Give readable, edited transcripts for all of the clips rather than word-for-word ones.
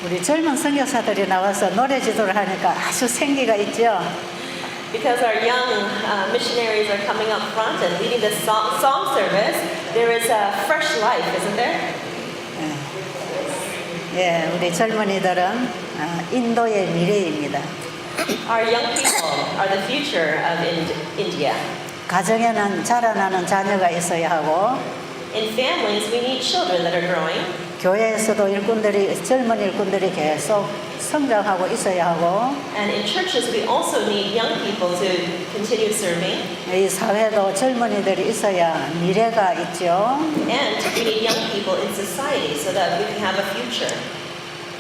우리 젊은 선교사들이 나와서 노래 지도를 하니까 아주 생기가 있죠. Because our young missionaries are coming up front and leading the song service, there is a fresh life, isn't there? 예, 우리 젊은이들은 인도의 미래입니다. Our young people are the future of India. 가정에는 자라나는 자녀가 있어야 하고, In families, we need children that are growing. 교회에서도 젊은 일꾼들이 계속 성장하고 있어야 하고, And in churches, we also need young people to continue serving. 이 사회도 젊은이들이 있어야 미래가 있죠. And we need young people in society so that we can have a future.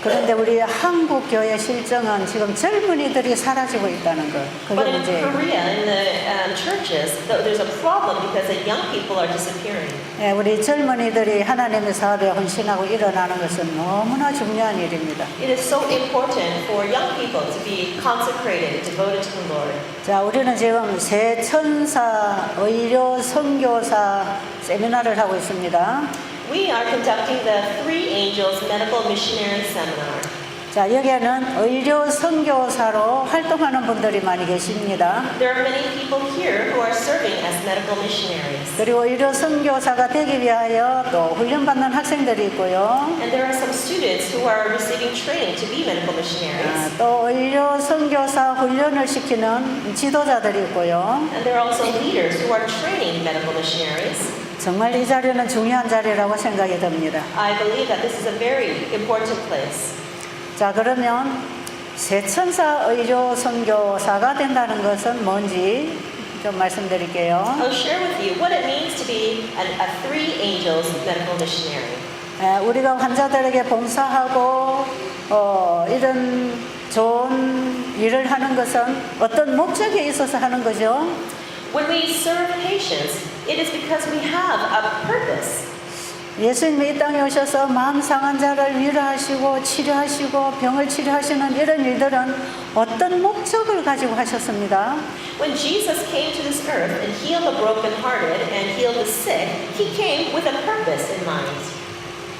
그런데 우리 한국 교회 실정은 지금 젊은이들이 사라지고 있다는 것, But 그게 in 문제예요. Korea, in the churches, there's a problem because the young people are disappearing. 예, 우리 젊은이들이 하나님의 사업에 헌신하고 일어나는 것은 너무나 중요한 일입니다. It is so important for young people to be consecrated, devoted to the Lord. 자, 우리는 지금 새 천사 의료 선교사 세미나를 하고 있습니다. We are conducting the Three Angels Medical Missionary Seminar. 자, 여기에는 의료 선교사로 활동하는 분들이 많이 계십니다. There are many people here who are serving as medical missionaries. 그리고 의료 선교사가 되기 위하여 또 훈련받는 학생들이 있고요. And there are some students who are receiving training to be medical missionaries. 또 의료 선교사 훈련을 시키는 지도자들이 있고요. And there are also leaders who are training medical missionaries. 정말 이 자리는 중요한 자리라고 생각이 듭니다. I believe that this is a very important place. 자, 그러면 새천사 의료 선교사가 된다는 것은 뭔지 좀 말씀드릴게요. I'll share with you what it means to be a Three Angels Medical Missionary. 우리가 환자들에게 봉사하고 이런 좋은 일을 하는 것은 어떤 목적에 있어서 하는 거죠. When we serve patients, it is because we have a purpose. 예수님이 이 땅에 오셔서 마음 상한 자를 위로하시고 치료하시고 병을 치료하시는 이런 일들은 어떤 목적을 가지고 하셨습니다. When Jesus came to this earth and healed the brokenhearted and healed the sick, he came with a purpose in mind.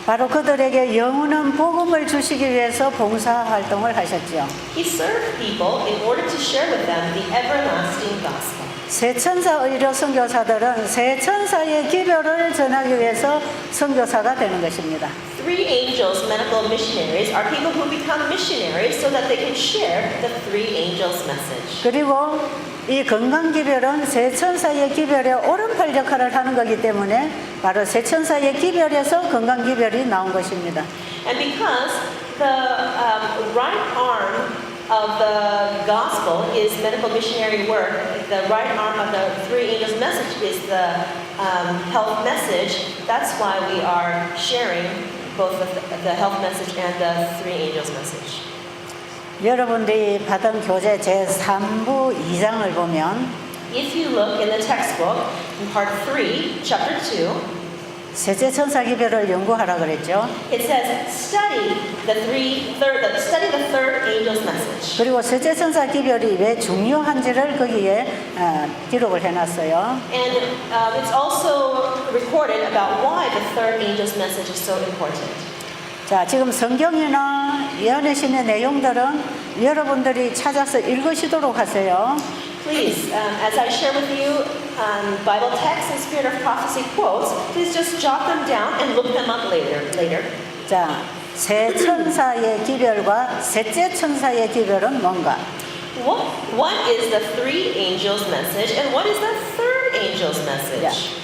바로 그들에게 영원한 복음을 주시기 위해서 봉사 활동을 하셨죠. He served people in order to share with them the everlasting gospel. 새천사 의료 선교사들은 새천사의 기별을 전하기 위해서 선교사가 되는 것입니다. Three Angels Medical Missionaries are people who become missionaries so that they can share the Three Angels message. 그리고 이 건강 기별은 새천사의 기별에 오른팔 역할을 하는 거기 때문에 바로 새천사의 기별에서 건강 기별이 나온 것입니다. And because the right arm of the gospel is medical missionary work, the right arm of the Three Angels message is the health message. That's why we are sharing both the health message and the Three Angels message. 여러분들이 받은 교재 제3부 2장을 보면 If you look in the textbook in part 3, chapter 2, 셋째 천사 기별을 연구하라 그랬죠. it says study the third angel's message. 그리고 셋째 천사 기별이 왜 중요한지를 거기에 기록을 해놨어요. And it's also recorded about why the third angel's message is so important. 자, 지금 성경이나 예언의 신의 내용들은 여러분들이 찾아서 읽으시도록 하세요. Please, as I share with you Bible texts and Spirit of Prophecy quotes, please just jot them down and look them up later. 자, 새 천사의 기별과 셋째 천사의 기별은 뭔가? What is the three angels' message and what is the third angel's message?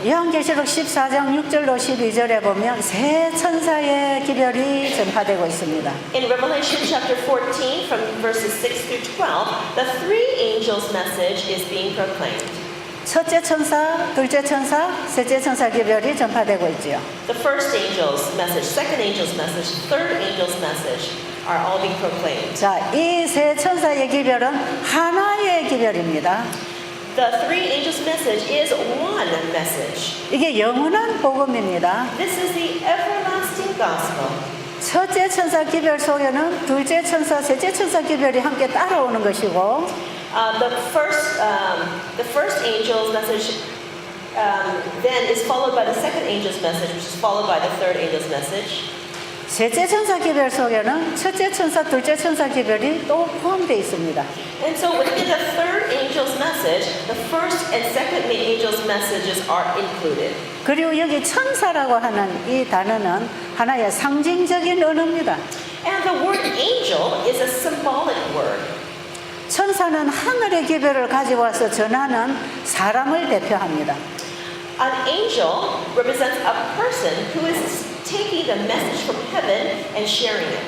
요한계시록 14장 6절로 12절에 보면 새 천사의 기별이 전파되고 있습니다. In Revelation chapter 14, from verses 6 through 12, the three angels' message is being proclaimed. 첫째 천사, 둘째 천사, 셋째 천사 기별이 전파되고 있지요. The first angel's message, second angel's message, third angel's message are all being proclaimed. 자, 이 세 천사의 기별은 하나의 기별입니다. The three angels' message is one message. 이게 영원한 복음입니다. This is the everlasting gospel. 첫째 천사 기별 속에는 둘째 천사, 셋째 천사 기별이 함께 따라오는 것이고, The first angel's message then is followed by the second angel's message, which is followed by the third angel's message. 셋째 천사 기별 속에는 첫째 천사, 둘째 천사 기별이 또 포함되어 있습니다. And so within the third angel's message, the first and second angel's messages are included. 그리고 여기 천사라고 하는 이 단어는 하나의 상징적인 언어입니다. And the word angel is a symbolic word. 천사는 하늘의 기별을 가지고 와서 전하는 사람을 대표합니다. An angel represents a person who is taking the message from heaven and sharing it.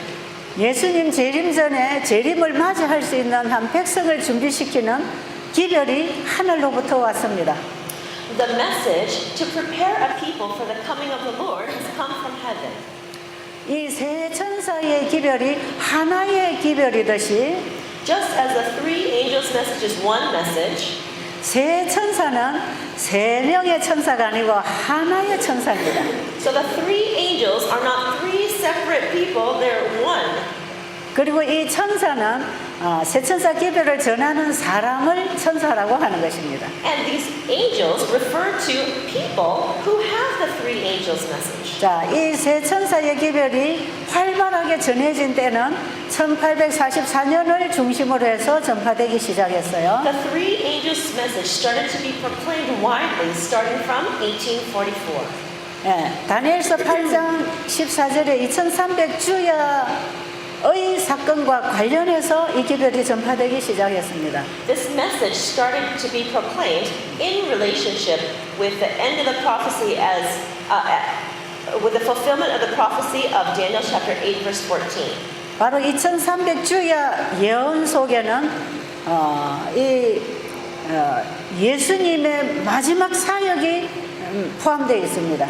예수님 재림 전에 재림을 맞이할 수 있는 한 백성을 준비시키는 기별이 하늘로부터 왔습니다. The message to prepare a people for the coming of the Lord has come from heaven. 이 세 천사의 기별이 하나의 기별이듯이 Just as the three angels' message is one message, 세 천사는 세 명의 천사가 아니고 하나의 천사입니다. so the three angels are not three separate people, they're one. 그리고 이 천사는 세 천사 기별을 전하는 사람을 천사라고 하는 것입니다. And these angels refer to people who have the three angels' message. 자, 이 세 천사의 기별이 활발하게 전해진 때는 1844년을 중심으로 해서 전파되기 시작했어요. The three angels' message started to be proclaimed widely starting from 1844. 예, 다니엘서 8장 14절에 2300주야의 사건과 관련해서 이 기별이 전파되기 시작했습니다. This message started to be proclaimed in relationship with the end of the prophecy with the fulfillment of the prophecy of Daniel chapter 8 verse 14. 바로 2300주야 예언 속에는 예수님의 마지막 사역이 포함되어 있습니다.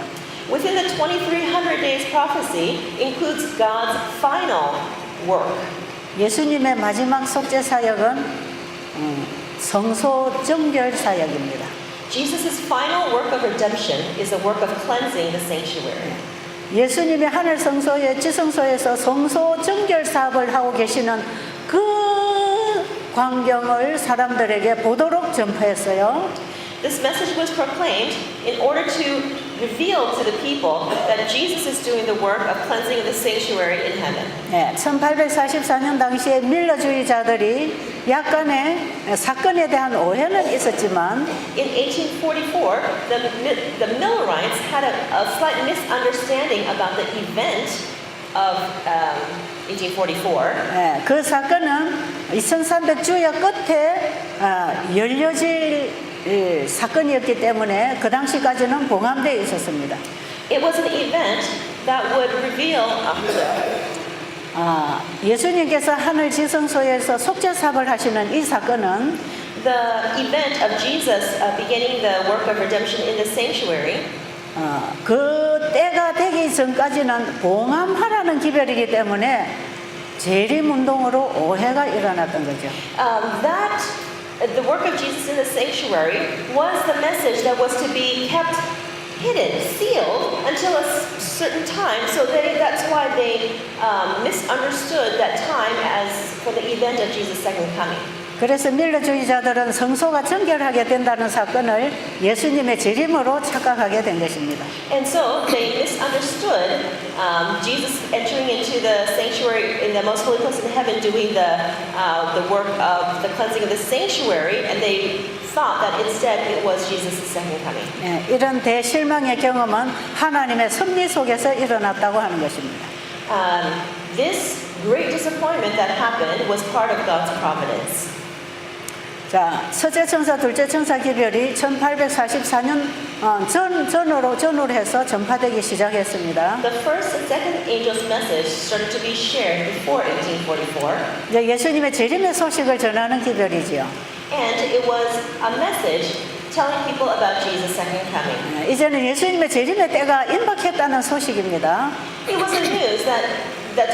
Within the 2300 days prophecy includes God's final work. 예수님의 마지막 속죄 사역은 성소 정결 사역입니다. Jesus' final work of redemption is the work of cleansing the sanctuary. 예수님의 하늘 성소의 지성소에서 성소 정결 사업을 하고 계시는 그 광경을 사람들에게 보도록 전파했어요. This message was proclaimed in order to reveal to the people that Jesus is doing the work of cleansing the sanctuary in heaven. 네, 1844년 당시에 밀러주의자들이 약간의 사건에 대한 오해는 있었지만 In 1844, the Millerites had a slight misunderstanding about the event of 1844. 네, 그 사건은 2300주야 끝에 열려질 사건이었기 때문에 그 당시까지는 봉함되어 있었습니다. It was an event that would reveal 예수님께서 하늘 지성소에서 속죄 사업을 하시는 이 사건은 the event of Jesus beginning the work of redemption in the sanctuary. 그 때가 되기 전까지는 봉함하라는 기별이기 때문에 재림운동으로 오해가 일어났던 거죠. The work of Jesus in the sanctuary was the message that was to be kept hidden, sealed until a certain time. So that's why they misunderstood that time as for the event of Jesus' second coming. 그래서 밀러주의자들은 성소가 정결하게 된다는 사건을 예수님의 재림으로 착각하게 된 것입니다. And so they misunderstood Jesus entering into the sanctuary in the most holy place in heaven, doing the work of the cleansing of the sanctuary, and they thought that instead it was Jesus' second coming. 네, 이런 대실망의 경험은 하나님의 섭리 속에서 일어났다고 하는 것입니다. This great disappointment that happened was part of God's providence. 자, 첫째 천사, 둘째 천사 기별이 1844년 전후로 해서 전파되기 시작했습니다. The first and second angel's message started to be shared before 1844. 이제 예수님의 재림의 소식을 전하는 기별이지요. And it was a message telling people about Jesus' second coming. 이제는 예수님의 재림의 때가 임박했다는 소식입니다. It was a news that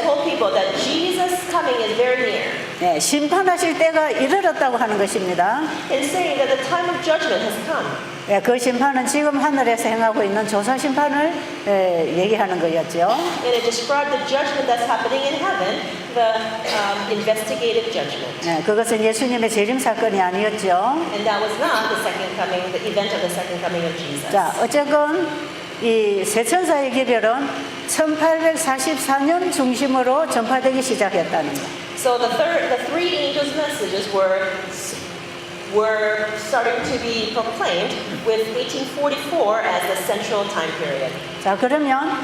told people that Jesus' coming is very near. 네, 심판하실 때가 이르렀다고 하는 것입니다. It's saying that the time of judgment has come. 네, 그 심판은 지금 하늘에서 행하고 있는 조사 심판을 얘기하는 거였죠. And it described the judgment that's happening in heaven, the investigative judgment. 네, 그것은 예수님의 재림 사건이 아니었죠. And that was not the second coming, the event of the second coming of Jesus. 자, 어쨌건 이 세 천사의 기별은 1844년 중심으로 전파되기 시작했다는 것. So the three angels' messages were starting to be proclaimed with 1844 as the central time period. 자, 그러면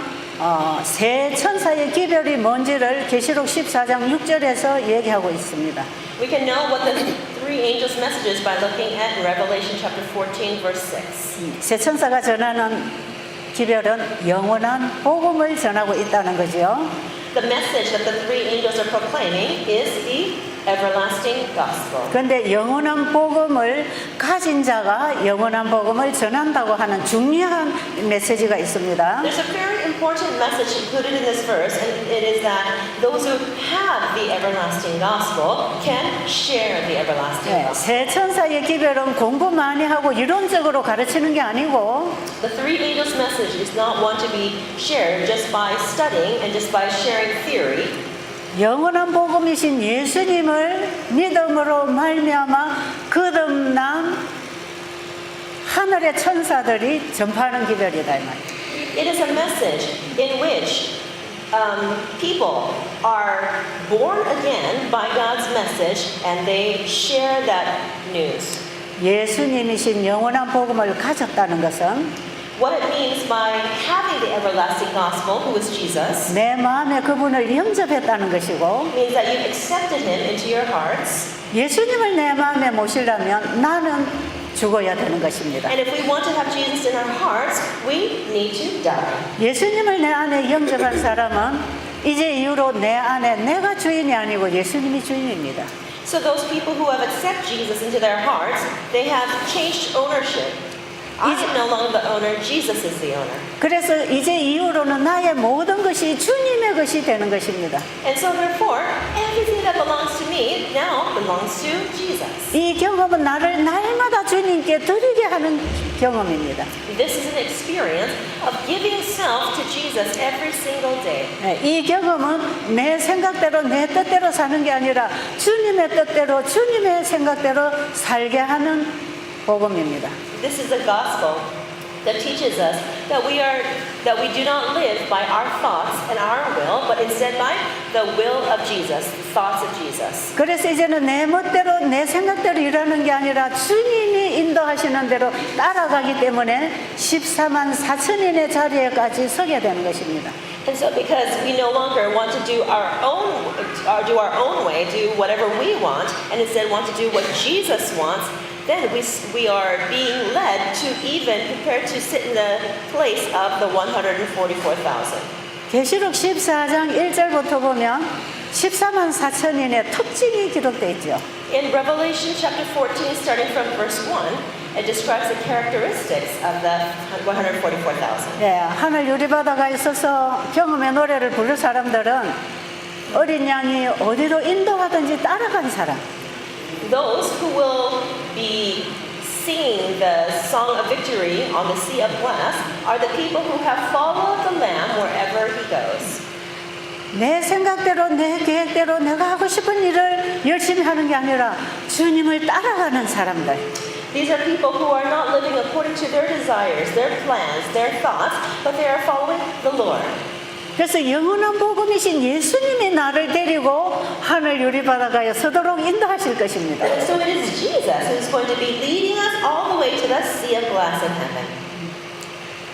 세 천사의 기별이 뭔지를 계시록 14장 6절에서 얘기하고 있습니다. We can know what the three angels' messages by looking at Revelation chapter 14, verse 6. 세 천사가 전하는 기별은 영원한 복음을 전하고 있다는 거죠. The message that the three angels are proclaiming is the everlasting gospel. 그런데 영원한 복음을 가진 자가 영원한 복음을 전한다고 하는 중요한 메시지가 있습니다. There's a very important message included in this verse, and it is that those who have the everlasting gospel can share the everlasting 네, gospel. 세 천사의 기별은 공부 많이 하고 이론적으로 가르치는 게 아니고 The three angels' message is not one to be shared just by studying and just by sharing theory. 영원한 복음이신 예수님을 믿음으로 말미암아 거듭난 하늘의 천사들이 전파하는 기별이다 이 말이에요. It is a message in which people are born again by God's message and they share that news. 예수님이신 영원한 복음을 가졌다는 것은 What it means by having the everlasting gospel, who is Jesus, 내 마음에 그분을 영접했다는 것이고 means that you've accepted him into your hearts. 예수님을 내 마음에 모시려면 나는 죽어야 되는 것입니다. And if we want to have Jesus in our hearts, we need to die. 예수님을 내 안에 영접한 사람은 이제 이후로 내 안에 내가 주인이 아니고 예수님이 주인입니다. So those people who have accepted Jesus into their hearts, they have changed ownership. I am no longer the owner, Jesus is the owner. 그래서 이제 이후로는 나의 모든 것이 주님의 것이 되는 것입니다. And so therefore, everything that belongs to me now belongs to Jesus. 이 경험은 나를 날마다 주님께 드리게 하는 경험입니다. This is an experience of giving self to Jesus every single day. 네, 이 경험은 내 생각대로 내 뜻대로 사는 게 아니라 주님의 뜻대로 주님의 생각대로 살게 하는 복음입니다. This is a gospel that teaches us that we do not live by our thoughts and our will, but instead by the will of Jesus, the thoughts of Jesus. 그래서 이제는 내 멋대로 내 생각대로 일하는 게 아니라 주님이 인도하시는 대로 따라가기 때문에 14만 4천인의 자리에까지 서게 되는 것입니다. And so because we no longer want to do our own way, do whatever we want, and instead want to do what Jesus wants, then we are being led to even prepare to sit in the place of the 144,000. 계시록 14장 1절부터 보면 14만 4천인의 특징이 기록되어 있죠. In Revelation chapter 14, starting from verse 1, it describes the characteristics of the 144,000. 예, 하늘 유리바다가 있어서 경험의 노래를 부를 사람들은 어린 양이 어디로 인도하든지 따라간 사람. Those who will be singing the song of victory on the sea of glass are the people who have followed the Lamb wherever he goes. 내 생각대로 내 계획대로 내가 하고 싶은 일을 열심히 하는 게 아니라 주님을 따라가는 사람들. These are people who are not living according to their desires, their plans, their thoughts, but they are following the Lord. 그래서 영원한 복음이신 예수님이 나를 데리고 하늘 유리바다가에 서도록 인도하실 것입니다. So it is Jesus who is going to be leading us all the way to the sea of glass in heaven.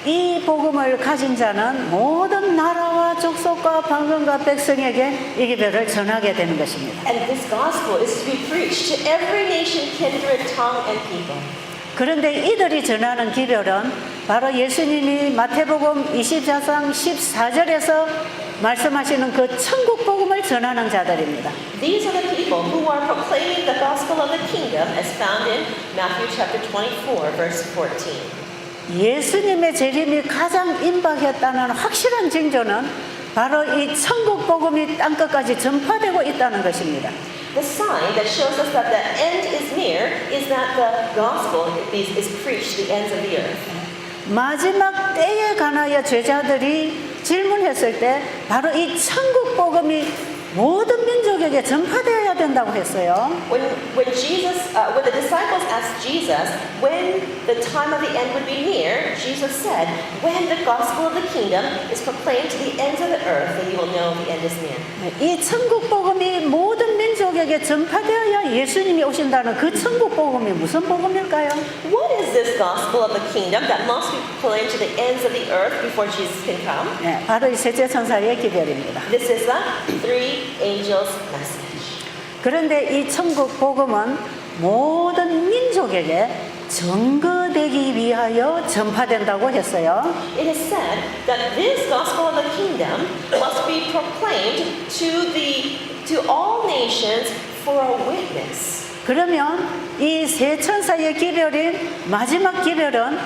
이 복음을 가진 자는 모든 나라와 족속과 방언과 백성에게 이 기별을 전하게 되는 것입니다. And this gospel is to be preached to every nation, kindred, tongue, and people. 그런데 이들이 전하는 기별은 바로 예수님이 마태복음 24장 14절에서 말씀하시는 그 천국 복음을 전하는 자들입니다. These are the people who are proclaiming the gospel of the kingdom as found in Matthew chapter 24, verse 14. 예수님의 재림이 가장 임박했다는 확실한 징조는 바로 이 천국 복음이 땅끝까지 전파되고 있다는 것입니다. The sign that shows us that the end is near is that the gospel is preached to the ends of the earth. 마지막 때에 관하여 제자들이 질문했을 때 바로 이 천국 복음이 모든 민족에게 전파되어야 된다고 했어요. When the disciples asked Jesus when the time of the end would be near, Jesus said, "When the gospel of the kingdom is proclaimed to the ends of the earth, then you will know the end is near." 이 천국 복음이 모든 민족에게 전파되어야 예수님이 오신다는 그 천국 복음이 무슨 복음일까요? What is this gospel of the kingdom that must be proclaimed to the ends of the earth before Jesus can come? 네, 바로 이 셋째 천사의 기별입니다. This is the three angels' message. 그런데 이 천국 복음은 모든 민족에게 증거되기 위하여 전파된다고 했어요. It is said that this gospel of the kingdom must be proclaimed to all nations for a witness. 그러면 이 세 천사의 기별인 마지막 기별은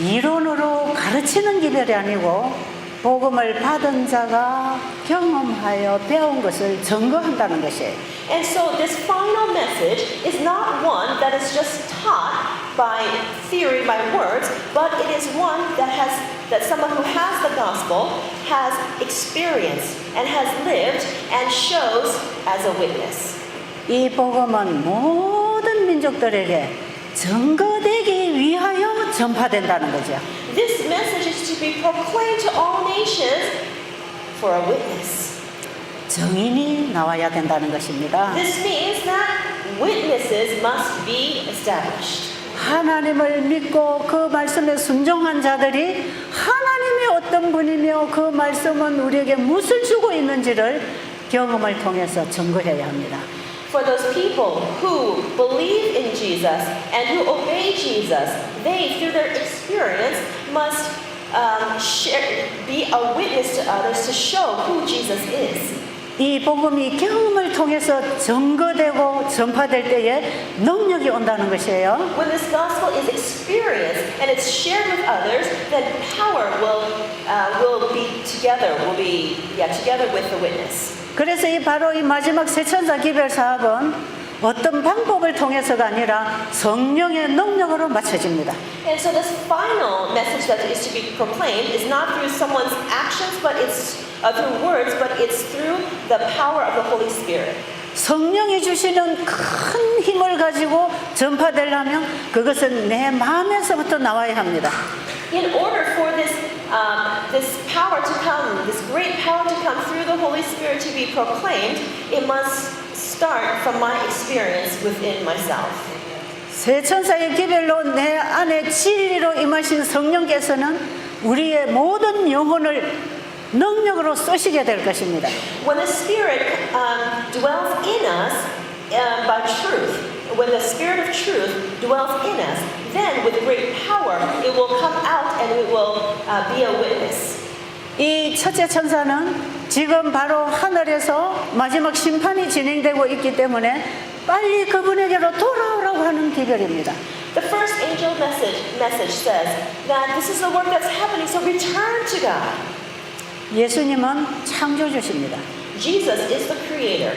이론으로 가르치는 기별이 아니고 복음을 받은 자가 경험하여 배운 것을 증거한다는 것이에요. And so this final message is not one that is just taught by theory, by words, but it is one that someone who has the gospel has experienced and has lived and shows as a witness. 이 복음은 모든 민족들에게 증거되기 위하여 전파된다는 거죠. This message is to be proclaimed to all nations for a witness. 증인이 나와야 된다는 것입니다. This means that witnesses must be established. 하나님을 믿고 그 말씀에 순종한 자들이 하나님이 어떤 분이며 그 말씀은 우리에게 무엇을 주고 있는지를 경험을 통해서 증거해야 합니다. For those people who believe in Jesus and who obey Jesus, they, through their experience, must be a witness to others to show who Jesus is. 이 복음이 경험을 통해서 증거되고 전파될 때에 능력이 온다는 것이에요. When this gospel is experienced and it's shared with others, then power will be together with the witness. 그래서 바로 이 마지막 세 천사 기별 사업은 어떤 방법을 통해서가 아니라 성령의 능력으로 맞춰집니다. And so this final message that is to be proclaimed is not through someone's actions, but it's through words, but it's through the power of the Holy Spirit. 성령이 주시는 큰 힘을 가지고 전파되려면 그것은 내 마음에서부터 나와야 합니다. In order for this power to come, this great power to come through the Holy Spirit to be proclaimed, it must start from my experience within myself. 세 천사의 기별로 내 안에 진리로 임하신 성령께서는 우리의 모든 영혼을 능력으로 쓰시게 될 것입니다. When the Spirit dwells in us by truth, when the Spirit of truth dwells in us, then with great power it will come out and it will be a witness. 이 첫째 천사는 지금 바로 하늘에서 마지막 심판이 진행되고 있기 때문에 빨리 그분에게로 돌아오라고 하는 기별입니다. The first angel message says that this is the work that's happening, so return to God. 예수님은 창조주십니다. Jesus is the creator.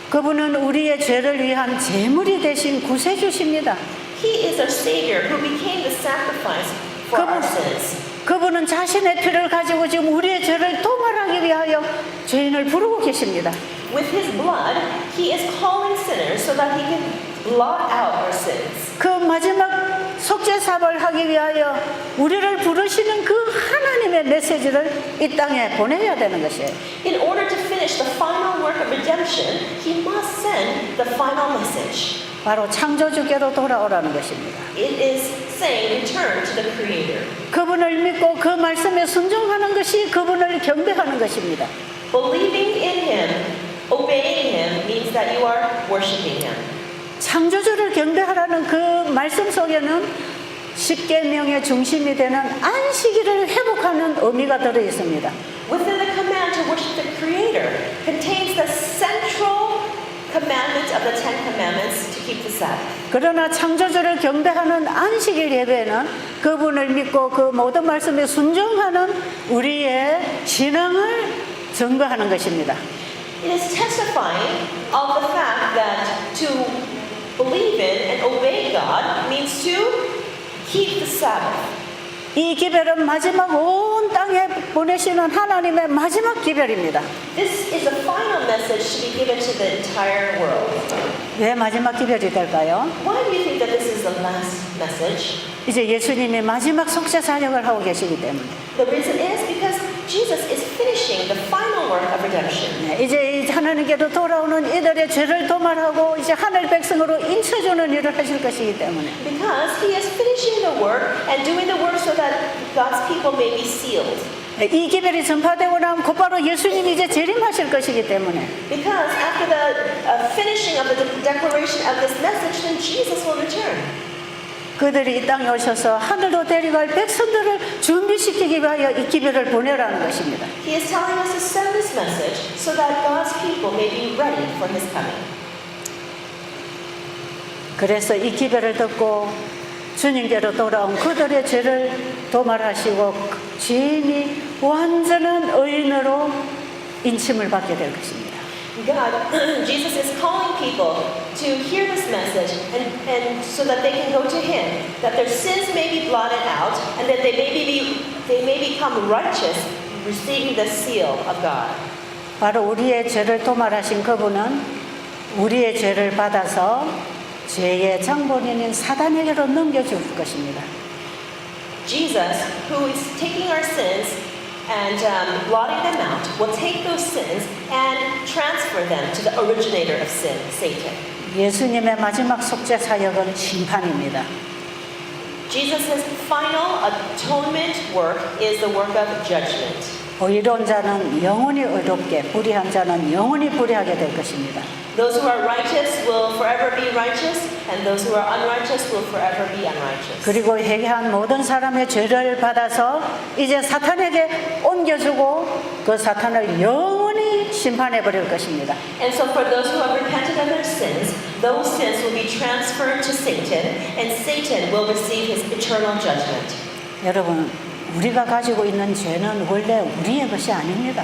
그분은 우리의 죄를 위한 제물이 되신 구세주십니다. He is our savior who became the sacrifice for our sins. 그분은 자신의 피를 가지고 지금 우리의 죄를 도말하기 위하여 죄인을 부르고 계십니다. With his blood, he is calling sinners so that he can blot out our sins. 그 마지막 속죄 사업을 하기 위하여 우리를 부르시는 그 하나님의 메시지를 이 땅에 보내야 되는 것이에요. In order to finish the final work of redemption, he must send the final message. 바로 창조주께로 돌아오라는 것입니다. It is saying return to the creator. 그분을 믿고 그 말씀에 순종하는 것이 그분을 경배하는 것입니다. Believing in him, obeying him means that you are worshiping him. 창조주를 경배하라는 그 말씀 속에는 십계명의 중심이 되는 안식일을 회복하는 의미가 들어 있습니다. Within the command to worship the creator contains the central commandment of the Ten Commandments to keep the Sabbath. 그러나 창조주를 경배하는 안식일 예배는 그분을 믿고 그 모든 말씀에 순종하는 우리의 신앙을 증거하는 것입니다. It is testifying of the fact that to believe in and obey God means to keep the Sabbath. 이 기별은 마지막 온 땅에 보내시는 하나님의 마지막 기별입니다. This is the final message to be given to the entire world. 왜 마지막 기별이 될까요? Why do you think that this is the last message? 이제 예수님이 마지막 속죄 사역을 하고 계시기 때문에. The reason is because Jesus is finishing the final work of redemption. 네, 이제 하나님께로 돌아오는 이들의 죄를 도말하고 이제 하늘 백성으로 인쳐주는 일을 하실 것이기 때문에. Because he is finishing the work and doing the work so that God's people may be sealed. 네, 이 기별이 전파되고 나면 곧바로 예수님이 이제 재림하실 것이기 때문에. Because after the finishing of the declaration of this message, then Jesus will return. 그들이 이 땅에 오셔서 하늘로 데려갈 백성들을 준비시키기 위하여 이 기별을 보내라는 것입니다. He is telling us to send this message so that God's people may be ready for his coming. 그래서 이 기별을 듣고 주님께로 돌아온 그들의 죄를 도말하시고 주인이 완전한 의인으로 인침을 받게 될 것입니다. God, Jesus is calling people to hear this message and so that they can go to him, that their sins may be blotted out and that they may become righteous, receiving the seal of God. 바로 우리의 죄를 도말하신 그분은 우리의 죄를 받아서 죄의 장본인인 사단에게로 넘겨줄 것입니다. Jesus, who is taking our sins and blotting them out, will take those sins and transfer them to the originator of sin, Satan. 예수님의 마지막 속죄 사역은 심판입니다. Jesus' final atonement work is the work of judgment. 의로운 자는 영원히 의롭게, 불의한 자는 영원히 불의하게 될 것입니다. Those who are righteous will forever be righteous, and those who are unrighteous will forever be unrighteous. 그리고 회개한 모든 사람의 죄를 받아서 이제 사탄에게 옮겨주고 그 사탄을 영원히 심판해 버릴 것입니다. And so for those who have repented of their sins, those sins will be transferred to Satan, and Satan will receive his eternal judgment. 여러분, 우리가 가지고 있는 죄는 원래 우리의 것이 아닙니다.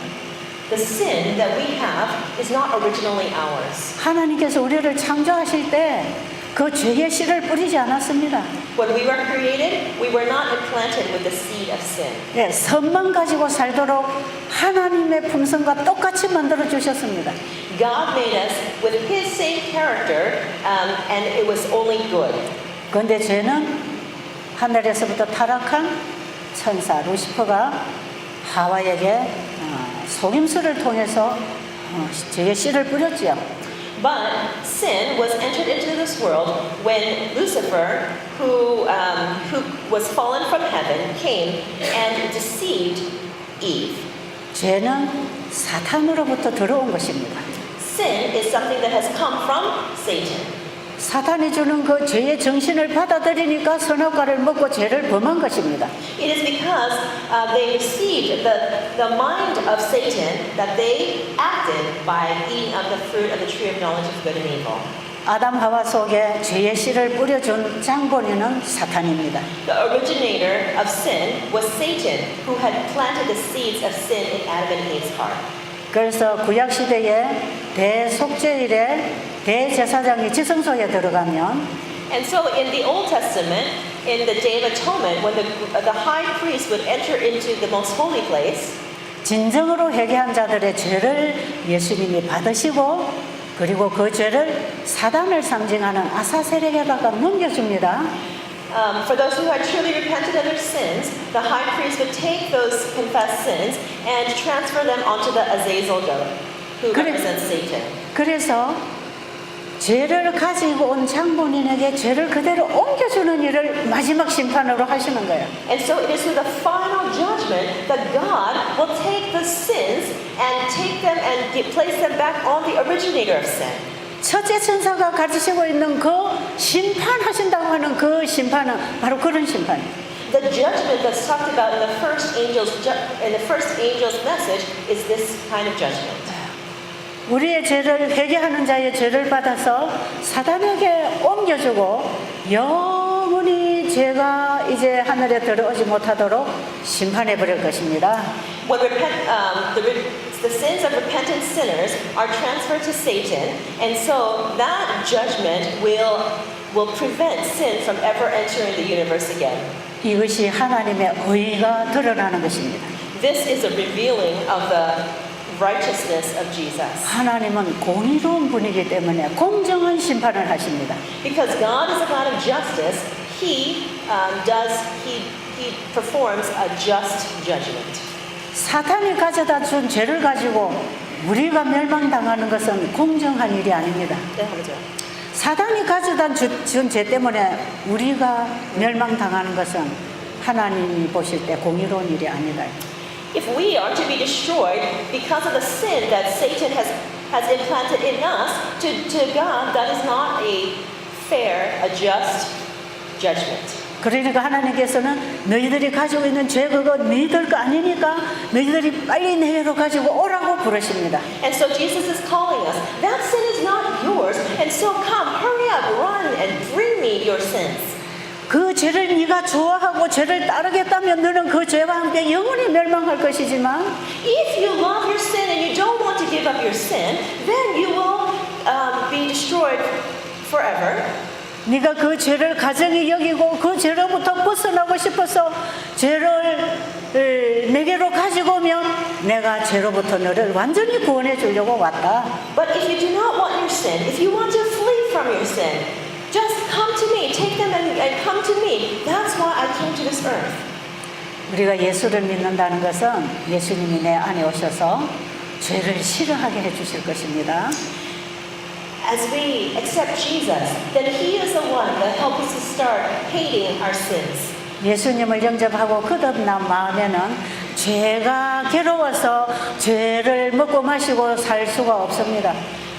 The sin that we have is not originally ours. 하나님께서 우리를 창조하실 때 그 죄의 씨를 뿌리지 않았습니다. When we were created, we were not implanted with the seed of sin. 예, 선만 가지고 살도록 하나님의 품성과 똑같이 만들어 주셨습니다. God made us with his same character, and it was only good. 그런데 죄는 하늘에서부터 타락한 천사 루시퍼가 하와에게 속임수를 통해서 죄의 씨를 뿌렸지요. But sin was entered into this world when Lucifer, who was fallen from heaven, came and deceived Eve. 죄는 사탄으로부터 들어온 것입니다. Sin is something that has come from Satan. 사탄이 주는 그 죄의 정신을 받아들이니까 선악과를 먹고 죄를 범한 것입니다. It is because they received the mind of Satan that they acted by eating of the fruit of the tree of knowledge of good and evil. 아담 하와 속에 죄의 씨를 뿌려준 장본인은 사탄입니다. The originator of sin was Satan, who had planted the seeds of sin in Adam and Eve's heart. 그래서 구약 시대에 대속죄일에 대제사장이 지성소에 들어가면 And so in the Old Testament, in the Day of Atonement, when the high priest would enter into the most holy place, 진정으로 회개한 자들의 죄를 예수님이 받으시고 그리고 그 죄를 사단을 상징하는 아사셀에게다가 넘겨줍니다. for those who had truly repented of their sins, the high priest would take those confessed sins and transfer them onto the Azazel goat, who represents Satan. 그래서 죄를 가지고 온 장본인에게 죄를 그대로 옮겨주는 일을 마지막 심판으로 하시는 거예요. And so it is through the final judgment that God will take the sins and take them and place them back on the originator of sin. 첫째 천사가 가지시고 있는 그 심판하신다고 하는 그 심판은 바로 그런 심판이에요. The judgment that's talked about in the first angel's message is this kind of judgment. 우리의 죄를 회개하는 자의 죄를 받아서 사단에게 옮겨주고 영원히 죄가 이제 하늘에 들어오지 못하도록 심판해 버릴 것입니다. When the sins of repentant sinners are transferred to Satan, and so that judgment will prevent sin from ever entering the universe again. 이것이 하나님의 의가 드러나는 것입니다. This is a revealing of the righteousness of Jesus. 하나님은 공의로운 분이기 때문에 공정한 심판을 하십니다. Because God is a God of justice, He performs a just judgment. 사탄이 가져다 준 죄를 가지고 우리가 멸망당하는 것은 공정한 일이 아닙니다. 네, 하죠. 사탄이 가져다 준 죄 때문에 우리가 멸망당하는 것은 하나님이 보실 때 공의로운 일이 아니다. If we are to be destroyed because of the sin that Satan has implanted in us, to God, that is not a fair, a just judgment. 그러니까 하나님께서는 너희들이 가지고 있는 죄 그거 너희들 거 아니니까 너희들이 빨리 내게로 가지고 오라고 부르십니다. And so Jesus is calling us. That sin is not yours, and so come, hurry up, run, and bring me your sins. 그 죄를 네가 좋아하고 죄를 따르겠다면 너는 그 죄와 함께 영원히 멸망할 것이지만 If you love your sin and you don't want to give up your sin, then you will be destroyed forever. 네가 그 죄를 가정히 여기고 그 죄로부터 벗어나고 싶어서 죄를 내게로 가지고 오면 내가 죄로부터 너를 완전히 구원해 주려고 왔다. But if you do not want your sin, if you want to flee from your sin, just come to me, take them and come to me. That's why I came to this earth. 우리가 예수를 믿는다는 것은 예수님이 내 안에 오셔서 죄를 싫어하게 해주실 것입니다. As we accept Jesus, then He is the one that helps us to start hating our sins. 예수님을 영접하고 거듭난 마음에는 죄가 괴로워서 죄를 먹고 마시고 살 수가 없습니다.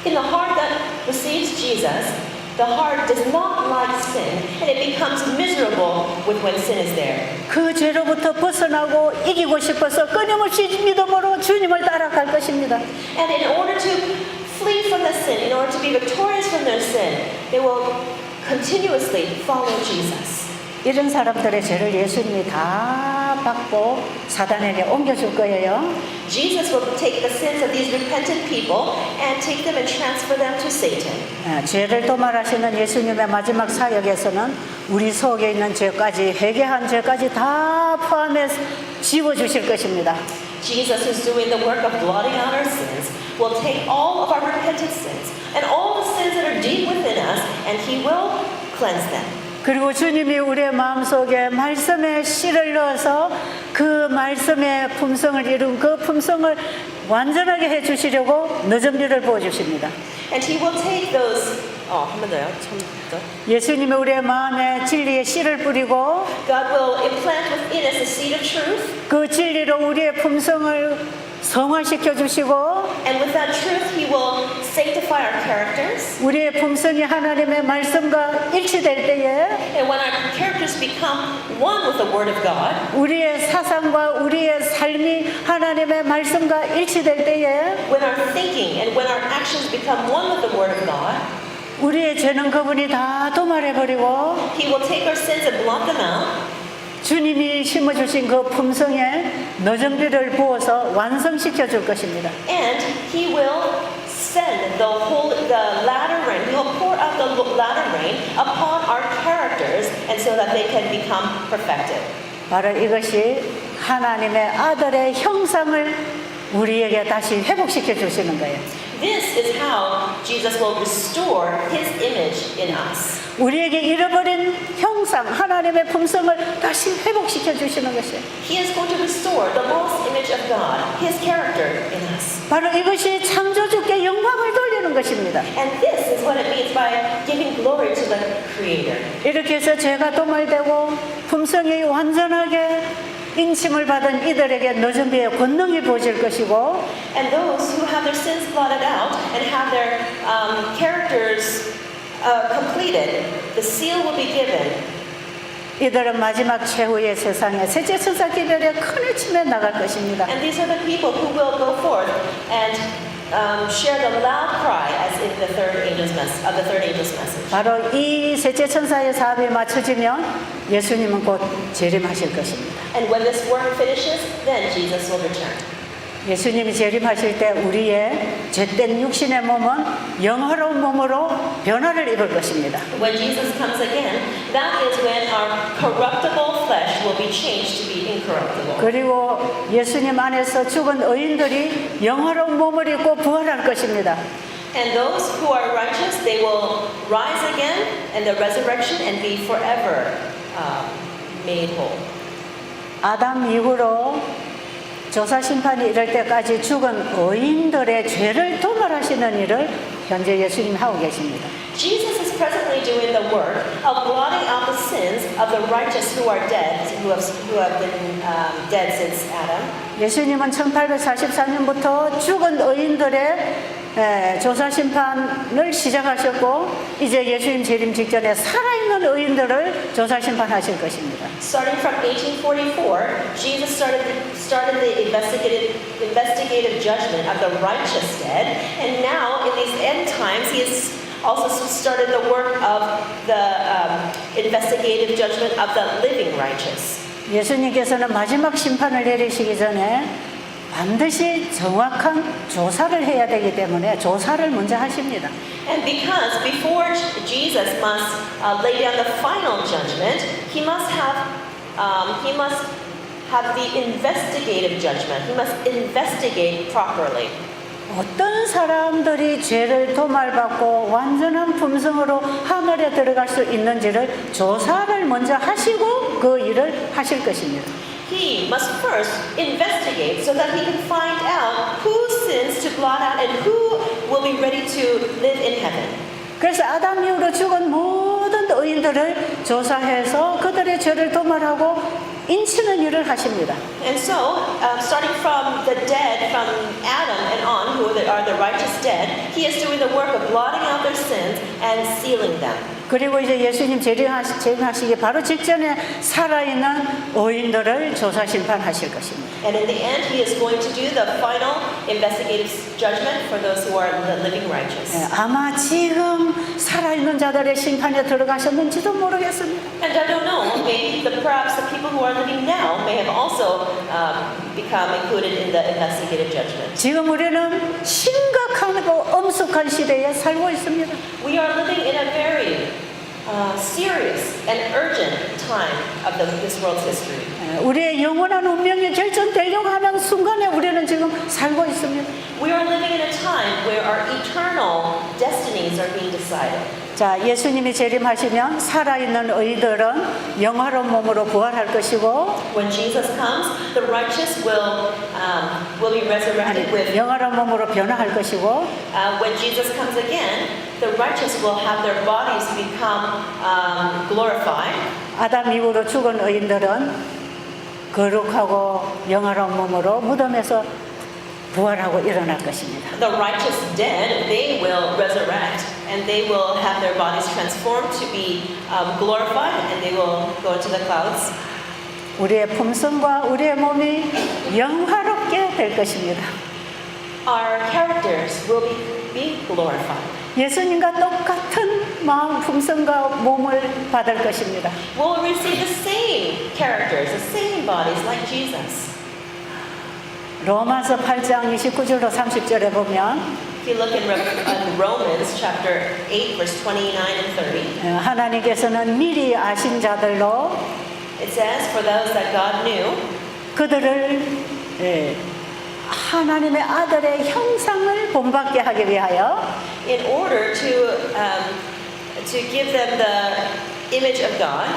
In the heart that receives Jesus, the heart does not like sin, and it becomes miserable with when sin is there. 그 죄로부터 벗어나고 이기고 싶어서 끊임없이 믿음으로 주님을 따라갈 것입니다. And in order to flee from the sin, in order to be victorious from their sin, they will continuously follow Jesus. 이런 사람들의 죄를 예수님이 다 받고 사단에게 옮겨줄 거예요. Jesus will take the sins of these repentant people and take them and transfer them to Satan. 죄를 도말하시는 예수님의 마지막 사역에서는 우리 속에 있는 죄까지 회개한 죄까지 다 포함해서 지워주실 것입니다. Jesus, who's doing the work of blotting out our sins, will take all of our repentant sins and all the sins that are deep within us, and He will cleanse them. 그리고 주님이 우리의 마음속에 말씀에 씨를 넣어서 그 말씀의 품성을 이룬 그 품성을 완전하게 해주시려고 너전비를 부어주십니다. And He will take those. 한 번 더요. 처음부터. 예수님이 우리의 마음에 진리의 씨를 뿌리고 God will implant within us the seed of truth, 그 진리로 우리의 품성을 성화시켜 주시고 and with that truth, He will sanctify our characters. 우리의 품성이 하나님의 말씀과 일치될 때에 And when our characters become one with the Word of God, 우리의 사상과 우리의 삶이 하나님의 말씀과 일치될 때에 when our thinking and when our actions become one with the Word of God, 우리의 죄는 그분이 다 도말해버리고 He will take our sins and blot them out. 주님이 심어주신 그 품성에 너전비를 부어서 완성시켜 줄 것입니다. And He will send the latter rain. He will pour out the latter rain upon our characters, and so that they can become perfected. 바로 이것이 하나님의 아들의 형상을 우리에게 다시 회복시켜 주시는 거예요. This is how Jesus will restore His image in us. 우리에게 잃어버린 형상, 하나님의 품성을 다시 회복시켜 주시는 것이에요. He is going to restore the lost image of God, His character in us. 바로 이것이 창조주께 영광을 돌리는 것입니다. And this is what it means by giving glory to the Creator. 이렇게 해서 죄가 도말되고 품성이 완전하게 인침을 받은 이들에게 너전비의 권능이 부어질 것이고 And those who have their sins blotted out and have their characters completed, the seal will be given. 이들은 마지막 최후의 세상에 셋째 천사 기별에 큰 외침에 나갈 것입니다. And these are the people who will go forth and share the loud cry as in the third angel's message. 바로 이 셋째 천사의 사업이 맞춰지면 예수님은 곧 재림하실 것입니다. And when this work finishes, then Jesus will return. 예수님이 재림하실 때 우리의 죄된 육신의 몸은 영화로운 몸으로 변화를 입을 것입니다. When Jesus comes again, that is when our corruptible flesh will be changed to be incorruptible. 그리고 예수님 안에서 죽은 의인들이 영화로운 몸을 입고 부활할 것입니다. And those who are righteous, they will rise again in the resurrection and be forever made whole. 아담 이후로 조사 심판이 이럴 때까지 죽은 의인들의 죄를 도말하시는 일을 현재 예수님이 하고 계십니다. Jesus is presently doing the work of blotting out the sins of the righteous who are dead, who have been dead since Adam. 예수님은 1844년부터 죽은 의인들의 조사 심판을 시작하셨고 이제 예수님 재림 직전에 살아있는 의인들을 조사 심판하실 것입니다. Starting from 1844, Jesus started the investigative judgment of the righteous dead, and now in these end times, he has also started the work of the investigative judgment of the living righteous. 예수님께서는 마지막 심판을 내리시기 전에 반드시 정확한 조사를 해야 되기 때문에 조사를 먼저 하십니다. And because before Jesus must lay down the final judgment, he must have the investigative judgment. He must investigate properly. 어떤 사람들이 죄를 도말받고 완전한 품성으로 하늘에 들어갈 수 있는지를 조사를 먼저 하시고 그 일을 하실 것입니다. He must first investigate so that he can find out whose sins to blot out and who will be ready to live in heaven. 그래서 아담 이후로 죽은 모든 의인들을 조사해서 그들의 죄를 도말하고 인치는 일을 하십니다. And so, starting from the dead, from Adam and on, who are the righteous dead, he is doing the work of blotting out their sins and sealing them. 그리고 이제 예수님 재림하시기 바로 직전에 살아있는 의인들을 조사 심판하실 것입니다. And in the end, he is going to do the final investigative judgment for those who are the living righteous. 아마 지금 살아있는 자들의 심판에 들어가셨는지도 모르겠습니다. And I don't know, maybe perhaps the people who are living now may have also become included in the investigative judgment. 지금 우리는 심각하고 엄숙한 시대에 살고 있습니다. We are living in a very serious and urgent time of this world's history. 우리의 영원한 운명이 결정되려고 하는 순간에 우리는 지금 살고 있습니다. We are living in a time where our eternal destinies are being decided. 자, 예수님이 재림하시면 살아있는 의들은 영화로운 몸으로 부활할 것이고 When Jesus comes, the righteous will be resurrected with. 영화로운 몸으로 변화할 것이고 When Jesus comes again, the righteous will have their bodies become glorified. 아담 이후로 죽은 의인들은 거룩하고 영화로운 몸으로 무덤에서 부활하고 일어날 것입니다. The righteous dead, they will resurrect and they will have their bodies transformed to be glorified and they will go into the clouds. 우리의 품성과 우리의 몸이 영화롭게 될 것입니다. Our characters will be glorified. 예수님과 똑같은 마음, 품성과 몸을 받을 것입니다. We'll receive the same characters, the same bodies like Jesus. 로마서 8장 29절로 30절에 보면 If you look in Romans chapter 8, verse 29 and 30, 하나님께서는 미리 아신 자들로 it says, for those that God knew, 그들을 하나님의 아들의 형상을 본받게 하기 위하여 in order to give them the image of God,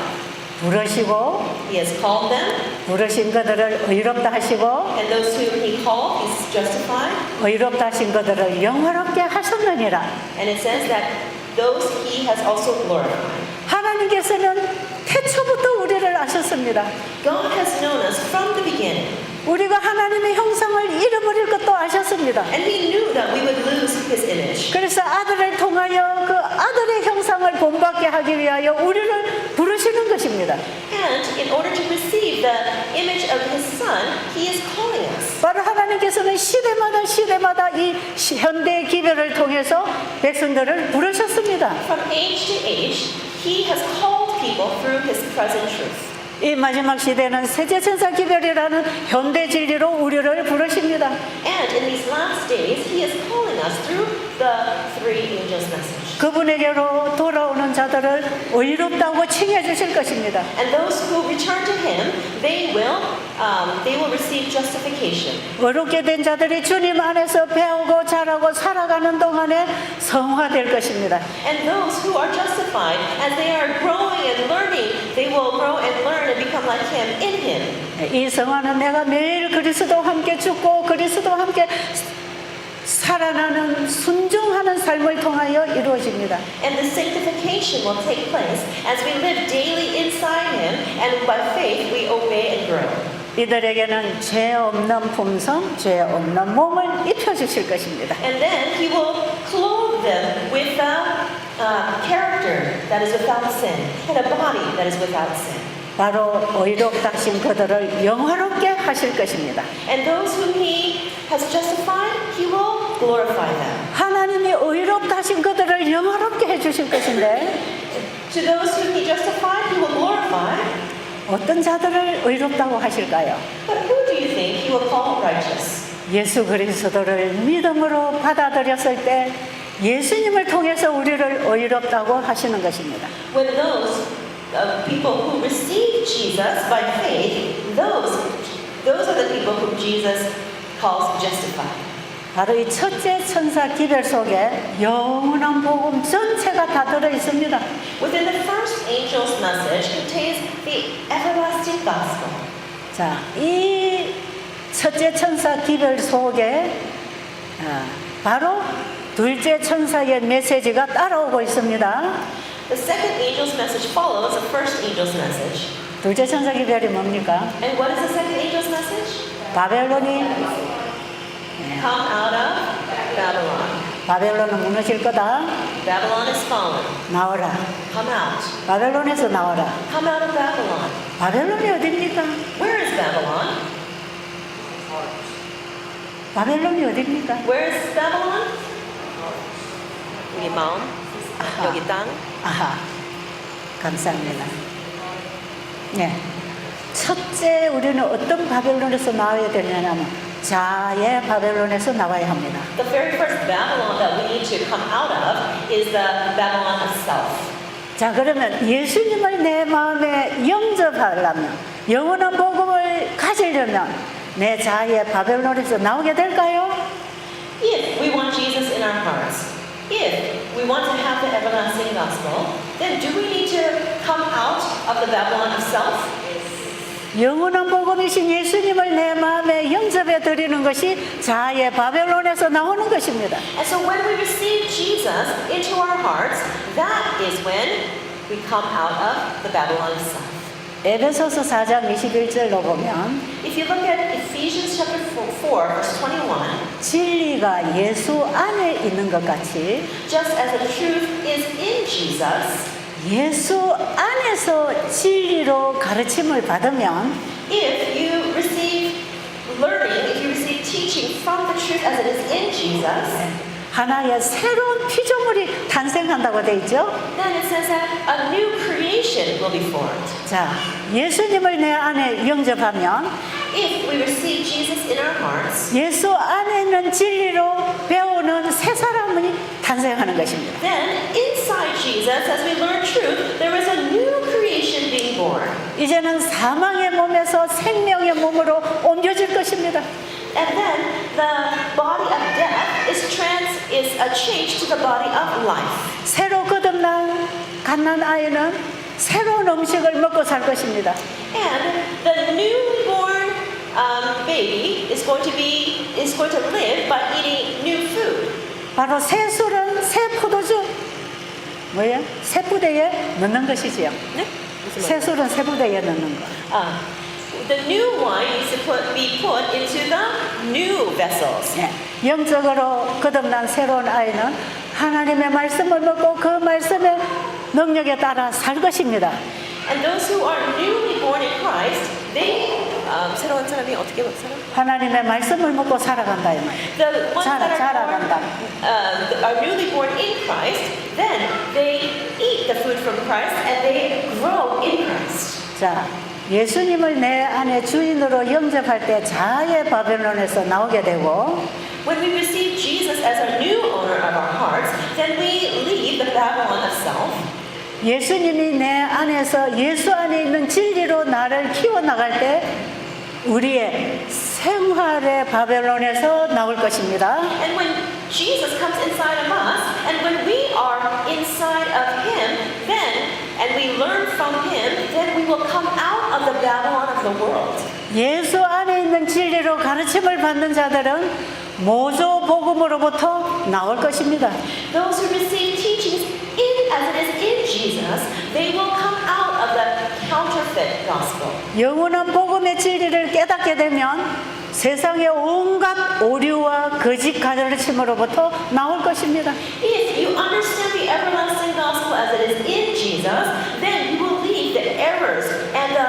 부르시고 He has called them, 부르신 그들을 의롭다 하시고 and those whom He called, He's justified. 의롭다 하신 그들을 영화롭게 하셨느니라. And it says that those He has also glorified. 하나님께서는 태초부터 우리를 아셨습니다. God has known us from the beginning, 우리가 하나님의 형상을 잃어버릴 것도 아셨습니다. and He knew that we would lose His image. 그래서 아들을 통하여 그 아들의 형상을 본받게 하기 위하여 우리를 부르시는 것입니다. And in order to receive the image of His Son, He is calling us. 바로 하나님께서는 시대마다 이 현대의 기별을 통해서 백성들을 부르셨습니다. From age to age, He has called people through His present truth. 이 마지막 시대는 세제천사 기별이라는 현대 진리로 우리를 부르십니다. And in these last days, He is calling us through the three angels' message. 그분에게로 돌아오는 자들을 의롭다고 칭해 주실 것입니다. And those who return to Him, they will receive justification. 의롭게 된 자들이 주님 안에서 배우고 자라고 살아가는 동안에 성화될 것입니다. And those who are justified, as they are growing and learning, they will grow and learn and become like Him in Him. 이 성화는 내가 매일 그리스도와 함께 죽고 그리스도와 함께 살아나는 순종하는 삶을 통하여 이루어집니다. And the sanctification will take place as we live daily inside Him, and by faith we obey and grow. 이들에게는 죄 없는 품성, 죄 없는 몸을 입혀주실 것입니다. And then He will clothe them with a character that is without sin, and a body that is without sin. 바로 의롭다 하신 그들을 영화롭게 하실 것입니다. And those whom He has justified, He will glorify them. 하나님이 의롭다 하신 그들을 영화롭게 해주실 것인데 To those whom He justified, He will glorify. 어떤 자들을 의롭다고 하실까요? But who do you think He will call righteous? 예수 그리스도를 믿음으로 받아들였을 때 예수님을 통해서 우리를 의롭다고 하시는 것입니다. When those people who receive Jesus by faith, those are the people whom Jesus calls justified. 바로 이 첫째 천사 기별 속에 영원한 복음 전체가 다 들어 있습니다. Within the first angel's message contains the everlasting gospel. 자, 이 첫째 천사 기별 속에 바로 둘째 천사의 메시지가 따라오고 있습니다. The second angel's message follows the first angel's message. 둘째 천사 기별이 뭡니까? And what is the second angel's message? 바벨론이 Come out of Babylon. 바벨론은 무너질 거다. Babylon is fallen. 나오라. Come out. 바벨론에서 나오라. Come out of Babylon. 바벨론이 어딥니까? Where is Babylon? 바벨론이 어딥니까? Where is Babylon? 우리 마음, 여기 땅. 아하, 감사합니다. 네. 첫째 우리는 어떤 바벨론에서 나와야 되냐면 자의 바벨론에서 나와야 합니다. The very first Babylon that we need to come out of is the Babylon of self. 자, 그러면 예수님을 내 마음에 영접하려면 영원한 복음을 가지려면 내 자의 바벨론에서 나오게 될까요? If we want Jesus in our hearts, if we want to have the everlasting gospel, then do we need to come out of the Babylon of self? 영원한 복음이신 예수님을 내 마음에 영접해 드리는 것이 자의 바벨론에서 나오는 것입니다. And so when we receive Jesus into our hearts, that is when we come out of the Babylon of self. 에베소서 4장 21절로 보면 If you look at Ephesians chapter 4, verse 21, 진리가 예수 안에 있는 것 같이 just as the truth is in Jesus, 예수 안에서 진리로 가르침을 받으면 if you receive learning, if you receive teaching from the truth as it is in Jesus, 하나의 새로운 피조물이 탄생한다고 돼 있죠. then it says that a new creation will be formed. 자, 예수님을 내 안에 영접하면 If we receive Jesus in our hearts, 예수 안에 있는 진리로 배우는 새 사람이 탄생하는 것입니다. then inside Jesus, as we learn truth, there is a new creation being born. 이제는 사망의 몸에서 생명의 몸으로 옮겨질 것입니다. And then the body of death is a change to the body of life. 새로 거듭난 갓난 아이는 새로운 음식을 먹고 살 것입니다. And the newly born baby is going to live by eating new food. 바로 새 술은 새 포도주 뭐예요? 새 부대에 넣는 것이지요. 네? 새 술은 새 부대에 넣는 거. The new wine needs to be put into the new vessels. 네. 영적으로 거듭난 새로운 아이는 하나님의 말씀을 먹고 그 말씀의 능력에 따라 살 것입니다. And those who are newly born in Christ, they 새로운 사람이 어떻게 살아? 하나님의 말씀을 먹고 살아간다 이 말이에요. The ones that are 자라간다. are newly born in Christ, then they eat the food from Christ and they grow in Christ. 자, 예수님을 내 안에 주인으로 영접할 때 자아의 바벨론에서 나오게 되고 When we receive Jesus as our new owner of our hearts, then we leave the Babylon of self. 예수님이 내 안에서 예수 안에 있는 진리로 나를 키워나갈 때 우리의 생활의 바벨론에서 나올 것입니다. And when Jesus comes inside of us, and when we are inside of Him, then, and we learn from Him, then we will come out of the Babylon of the world. 예수 안에 있는 진리로 가르침을 받는 자들은 모조 복음으로부터 나올 것입니다. Those who receive teachings as it is in Jesus, they will come out of the counterfeit gospel. 영원한 복음의 진리를 깨닫게 되면 세상의 온갖 오류와 거짓 가르침으로부터 나올 것입니다. If you understand the everlasting gospel as it is in Jesus, then you will leave the errors and the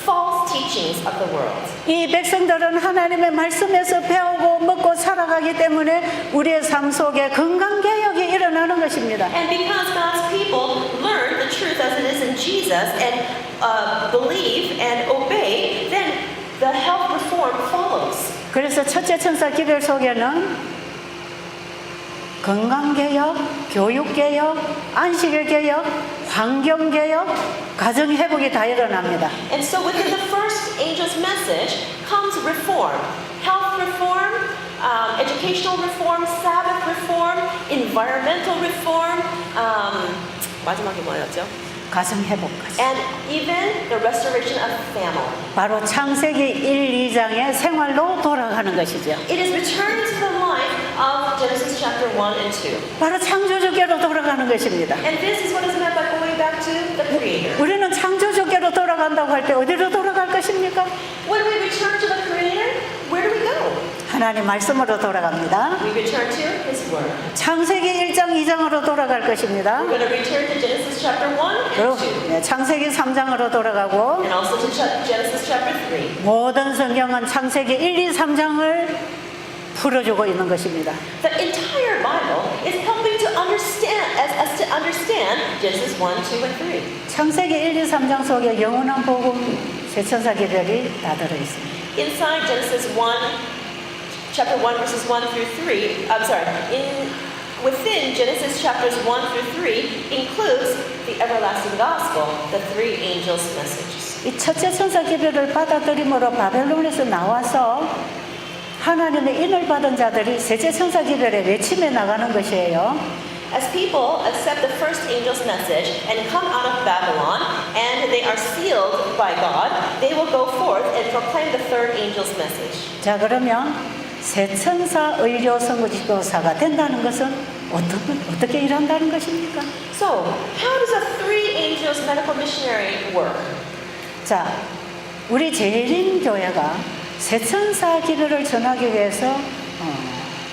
false teachings of the world. 이 백성들은 하나님의 말씀에서 배우고 먹고 살아가기 때문에 우리의 삶 속에 건강 개혁이 일어나는 것입니다. And because God's people learn the truth as it is in Jesus and believe and obey, then the health reform follows. 그래서 첫째 천사 기별 속에는 건강개혁, 교육개혁, 안식일개혁, 환경개혁, 가정회복이 다 일어납니다. And so within the first angel's message comes reform, health reform, educational reform, Sabbath reform, environmental reform, 마지막에 뭐였죠? 가정회복까지. And even the restoration of family. 바로 창세기 1, 2장의 생활로 돌아가는 것이죠. It is returned to the life of Genesis chapter 1 and 2. 바로 창조주께로 돌아가는 것입니다. And this is what is meant by going back to the Creator. 우리는 창조주께로 돌아간다고 할 때 어디로 돌아갈 것입니까? When we return to the Creator, where do we go? 하나님 말씀으로 돌아갑니다. We return to His Word. 창세기 1장, 2장으로 돌아갈 것입니다. We're going to return to Genesis chapter 1 그리고 and 2. 네, 창세기 3장으로 돌아가고 And also to Genesis chapter 3. 모든 성경은 창세기 1, 2, 3장을 풀어주고 있는 것입니다. The entire Bible is helping to understand, us to understand Genesis 1, 2, and 3. 창세기 1, 2, 3장 속에 영원한 복음 세천사 기별이 다 들어있습니다. Inside Genesis 1, chapter 1, verses 1 through 3, within Genesis chapters 1 through 3 includes the everlasting gospel, the three angels' messages. 이 첫째 천사 기별을 받아들임으로 바벨론에서 나와서 하나님의 인을 받은 자들이 셋째 천사 기별의 외침에 나가는 것이에요. As people accept the first angel's message and come out of Babylon, and they are sealed by God, they will go forth and proclaim the third angel's message. 자, 그러면 세천사 의료 선구지교사가 된다는 것은 어떻게 일한다는 것입니까? So, how does a three angels medical missionary work? 자, 우리 재림교회가 세천사 기별을 전하기 위해서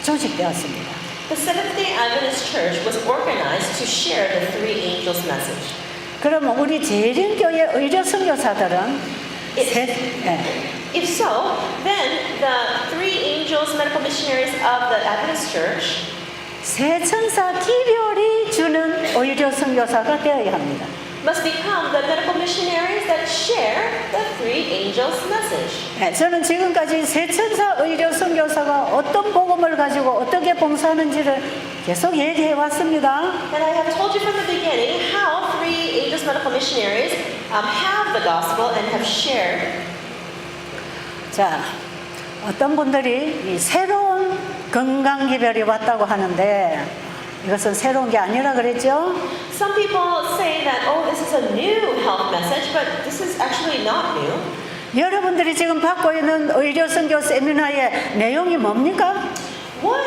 조직되었습니다. The Seventh-day Adventist Church was organized to share the three angels' message. 그러면 우리 재림교회 의료 선교사들은 If so, then the three angels medical missionaries of the Adventist Church 세천사 기별이 주는 의료 선교사가 되어야 합니다. must become the medical missionaries that share the three angels' message. 네, 저는 지금까지 세천사 의료 선교사가 어떤 복음을 가지고 어떻게 봉사하는지를 계속 얘기해 왔습니다. And I have told you from the beginning how three angels medical missionaries have the gospel and have shared. 자, 어떤 분들이 이 새로운 건강 기별이 왔다고 하는데 이것은 새로운 게 아니라 그랬죠? Some people say that, oh, this is a new health message, but this is actually not new. 여러분들이 지금 받고 있는 의료 선교 세미나의 내용이 뭡니까? What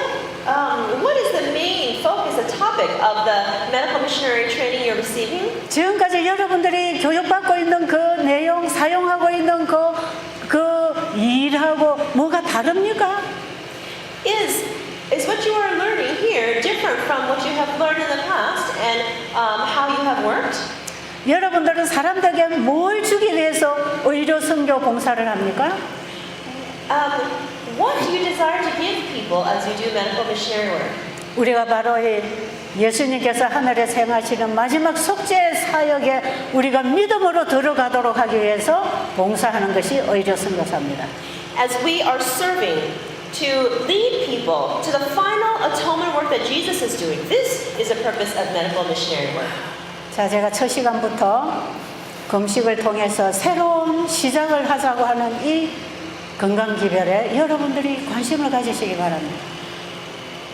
is the main focus, the topic of the medical missionary training you're receiving? 지금까지 여러분들이 교육받고 있는 그 내용, 사용하고 있는 그 일하고 뭐가 다릅니까? Is what you are learning here different from what you have learned in the past and how you have worked? 여러분들은 사람들에게 뭘 주기 위해서 의료 선교 봉사를 합니까? What do you desire to give people as you do medical missionary work? 우리가 바로 이 예수님께서 하늘에 생하시는 마지막 속죄 사역에 우리가 믿음으로 들어가도록 하기 위해서 봉사하는 것이 의료 선교사입니다. As we are serving to lead people to the final atonement work that Jesus is doing, this is the purpose of medical missionary work. 자, 제가 첫 시간부터 금식을 통해서 새로운 시작을 하자고 하는 이 건강기별에 여러분들이 관심을 가지시기 바랍니다.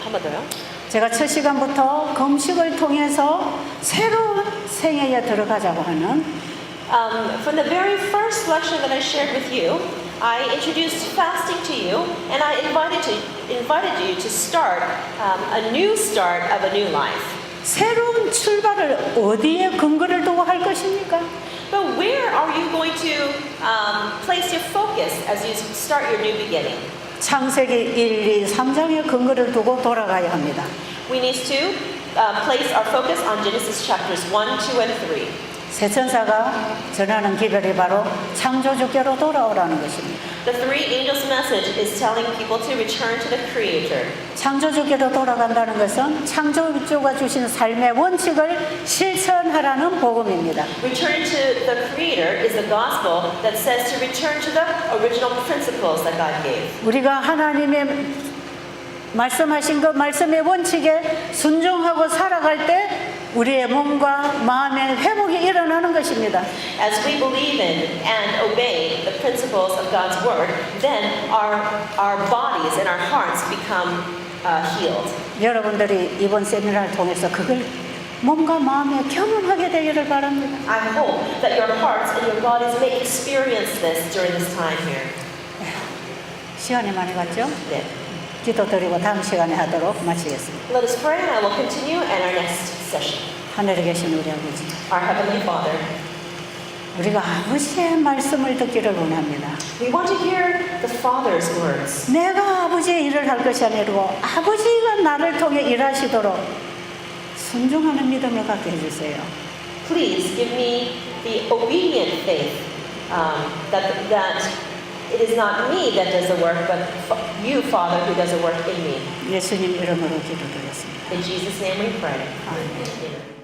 한 번 더요. 제가 첫 시간부터 금식을 통해서 새로운 생애에 들어가자고 하는 From the very first lecture that I shared with you, I introduced fasting to you, and I invited you to start a new start of a new life. 새로운 출발을 어디에 근거를 두고 할 것입니까? But where are you going to place your focus as you start your new beginning? 창세기 1, 2, 3장의 근거를 두고 돌아가야 합니다. We need to place our focus on Genesis chapters 1, 2, and 3. 새 천사가 전하는 기별이 바로 창조주께로 돌아오라는 것입니다. The three angels' message is telling people to return to the Creator. 창조주께로 돌아간다는 것은 창조주가 주신 삶의 원칙을 실천하라는 복음입니다. Return to the Creator is the gospel that says to return to the original principles that God gave. 우리가 하나님의 말씀하신 그 말씀의 원칙에 순종하고 살아갈 때 우리의 몸과 마음의 회복이 일어나는 것입니다. As we believe in and obey the principles of God's Word, then our bodies and our hearts become healed. 여러분들이 이번 세미나를 통해서 그걸 몸과 마음에 경험하게 되기를 바랍니다. I hope that your hearts and your bodies may experience this during this time here. 시간이 많이 갔죠? 네. 기도 드리고 다음 시간에 하도록 마치겠습니다. Let us pray and I will continue in our next session. 하늘에 계신 우리 아버지, Our Heavenly Father, 우리가 아버지의 말씀을 듣기를 원합니다. we want to hear the Father's words. 내가 아버지의 일을 할 것이 아니고 아버지가 나를 통해 일하시도록 순종하는 믿음을 갖게 해주세요. Please give me the obedient faith that it is not me that does the work, but you, Father, who does the work in me. 예수님 이름으로 기도드렸습니다. In Jesus' name we pray. 아멘. Amen.